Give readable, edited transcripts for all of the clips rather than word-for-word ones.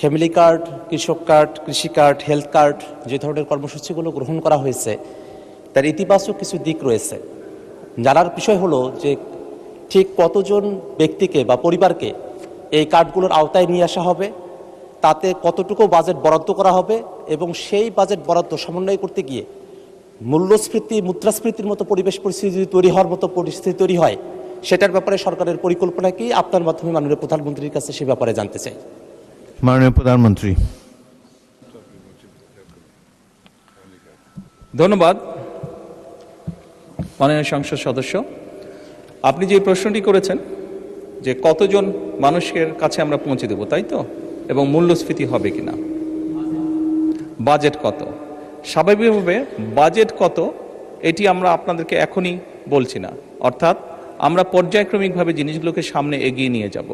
Family card, কৃষক card, কৃষি card, health card যে ধরনের কর্মসূচিগুলো গ্রহণ করা হয়েছে তার ইতিবাচক কিছু দিক রয়েছে। জানার বিষয় হলো যে ঠিক কতজন ব্যক্তিকে বা পরিবারকে এই কার্ডগুলোর আওতায় নিয়ে আসা হবে, তাতে কতটুকু বাজেট বরাদ্দ করা হবে এবং সেই বাজেট বরাদ্দ সমন্বয় করতে গিয়ে মূল্যস্ফীতি, মুদ্রাস্ফীতির মতো পরিবেশ পরিস্থিতি তৈরি হওয়ার মতো পরিস্থিতি তৈরি হয়, সেটার ব্যাপারে সরকারের পরিকল্পনা কি? আপনার মাধ্যমে মাননীয় প্রধানমন্ত্রীর কাছে সে ব্যাপারে জানতে চাই। মাননীয় প্রধানমন্ত্রী। ধন্যবাদ মাননীয় সংসদ সদস্য। আপনি যে প্রশ্নটি করেছেন যে কতজন মানুষের কাছে আমরা পৌঁছে দেব, তাই তো, এবং মূল্যস্ফীতি হবে কিনা, বাজেট কত, স্বাভাবিকভাবে বাজেট কত এটি আমরা আপনাদেরকে এখনই বলছি না। অর্থাৎ আমরা পর্যায়ক্রমিকভাবে জিনিসগুলোকে সামনে এগিয়ে নিয়ে যাব।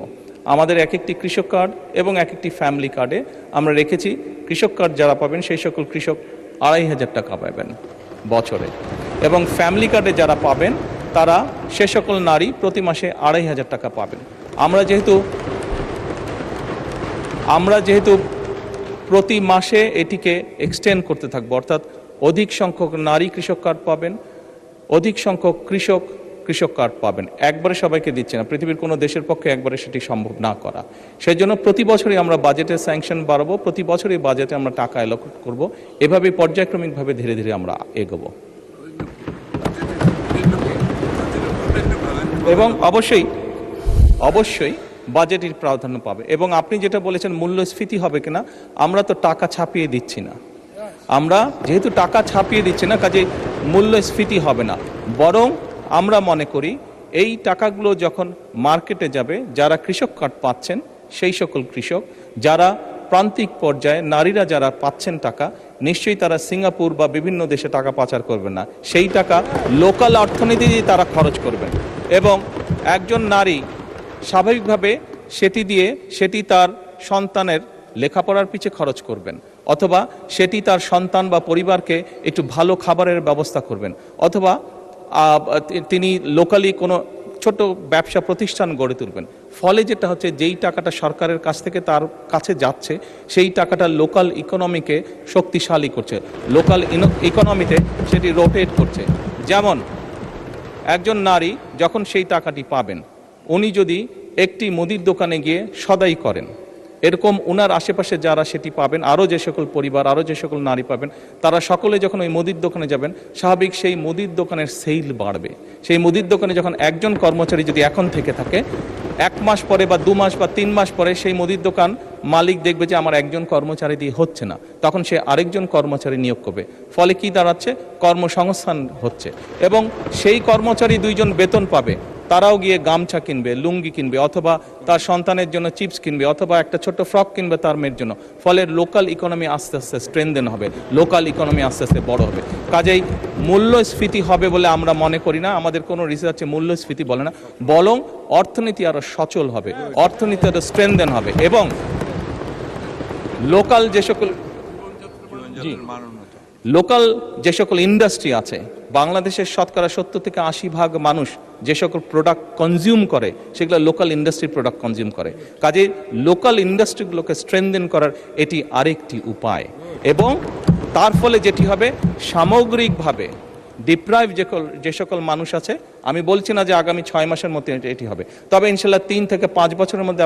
আমাদের এক একটি কৃষক কার্ড এবং এক একটি ফ্যামিলি কার্ডে আমরা রেখেছি কৃষক কার্ড যারা পাবেন সেই সকল কৃষক ২৫০০ টাকা পাবেন বছরে, এবং ফ্যামিলি কার্ডে যারা পাবেন তারা সে সকল নারী প্রতি মাসে ২৫০০ টাকা পাবেন। আমরা যেহেতু প্রতি মাসে এটিকে এক্সটেন্ড করতে থাকবো, অর্থাৎ অধিক সংখ্যক নারী কৃষক কার্ড পাবেন, অধিক সংখ্যক কৃষক কার্ড পাবেন। একবারে সবাইকে দিচ্ছে না, পৃথিবীর কোনো দেশের পক্ষে একবারে সেটি সম্ভব না করা। সেই জন্য প্রতি বছরই আমরা বাজেটের স্যাংশন বাড়াবো, প্রতি বছরই বাজেটে আমরা টাকা অ্যালোকেট করব, এভাবে পর্যায়ক্রমিকভাবে ধীরে ধীরে আমরা এগোবো। এবং অবশ্যই বাজেটের প্রাধান্য পাবে। এবং আপনি যেটা বলেছেন মূল্যস্ফীতি হবে কিনা, আমরা তো টাকা ছাপিয়ে দিচ্ছি না। আমরা যেহেতু টাকা ছাপিয়ে দিচ্ছি না, কাজে মূল্যস্ফীতি হবে না। বরং আমরা মনে করি এই টাকাগুলো যখন মার্কেটে যাবে, যারা কৃষক কার্ড পাচ্ছেন সেই সকল কৃষক, যারা প্রান্তিক পর্যায়ে নারীরা যারা পাচ্ছেন টাকা, নিশ্চয়ই তারা সিঙ্গাপুর বা বিভিন্ন দেশে টাকা পাচার করবেন না। সেই টাকা লোকাল অর্থনীতি দিয়ে তারা খরচ করবেন, এবং একজন নারী স্বাভাবিকভাবে সেটি তার সন্তানের লেখাপড়ার পিছে খরচ করবেন, অথবা সেটি তার সন্তান বা পরিবারকে একটু ভালো খাবারের ব্যবস্থা করবেন, অথবা তিনি লোকালি কোনো ছোট ব্যবসা প্রতিষ্ঠান গড়ে তুলবেন। ফলে যেটা হচ্ছে, যেই টাকাটা সরকারের কাছ থেকে তার কাছে যাচ্ছে সেই টাকাটা লোকাল ইকোনমিকে শক্তিশালী করছে, লোকাল ইকোনমিতে সেটি রোটেট করছে। যেমন একজন নারী যখন সেই টাকাটি পাবেন, উনি যদি একটি মুদির দোকানে গিয়ে সদাই করেন, এরকম উনার আশেপাশে যারা সেটি পাবেন, আরও যে সকল পরিবার, আরও যে সকল নারী পাবেন, তারা সকলে যখন ওই মুদির দোকানে যাবেন, স্বাভাবিক সেই মুদির দোকানের সেল বাড়বে। সেই মুদির দোকানে যখন একজন কর্মচারী যদি এখন থেকে থাকে, 1 মাস পরে বা 2 মাস বা 3 মাস পরে সেই মুদির দোকান মালিক দেখবে যে আমার একজন কর্মচারী দিয়ে হচ্ছে না, তখন সে আরেকজন কর্মচারী নিয়োগ করবে। ফলে কি দাঁড়াচ্ছে, কর্মসংস্থান হচ্ছে, এবং সেই কর্মচারী 2 জন বেতন পাবে, তারাও গিয়ে গামছা কিনবে, লুঙ্গি কিনবে, অথবা তার সন্তানের জন্য চিপস কিনবে, অথবা একটা ছোট্ট ফ্রক কিনবে তার মেয়ের জন্য। ফলে লোকাল ইকোনমি আস্তে আস্তে স্ট্রেনদেন হবে, লোকাল ইকোনমি আস্তে আস্তে বড় হবে। কাজেই মূল্যস্ফীতি হবে বলে আমরা মনে করি না, আমাদের কোনো রিসার্চে মূল্যস্ফীতি বলে না, বরং অর্থনীতি আরও সচল হবে, অর্থনীতি আরও স্ট্রেনদেন হবে, এবং লোকাল যে সকল ইন্ডাস্ট্রি আছে, বাংলাদেশের শতকরা 70 থেকে 80% মানুষ যে সকল প্রোডাক্ট কনজিউম করে সেগুলো লোকাল ইন্ডাস্ট্রি প্রোডাক্ট কনজিউম করে। কাজে লোকাল ইন্ডাস্ট্রিগুলোকে স্ট্রেনদেন করার এটি আরেকটি উপায়, এবং তার ফলে যেটি হবে, সামগ্রিকভাবে ডিপ্রাইভ যে সকল মানুষ আছে, আমি বলছি না যে আগামী 6 মাসের মধ্যে এটি হবে, তবে ইনশাল্লাহ 3 থেকে 5 বছরের মধ্যে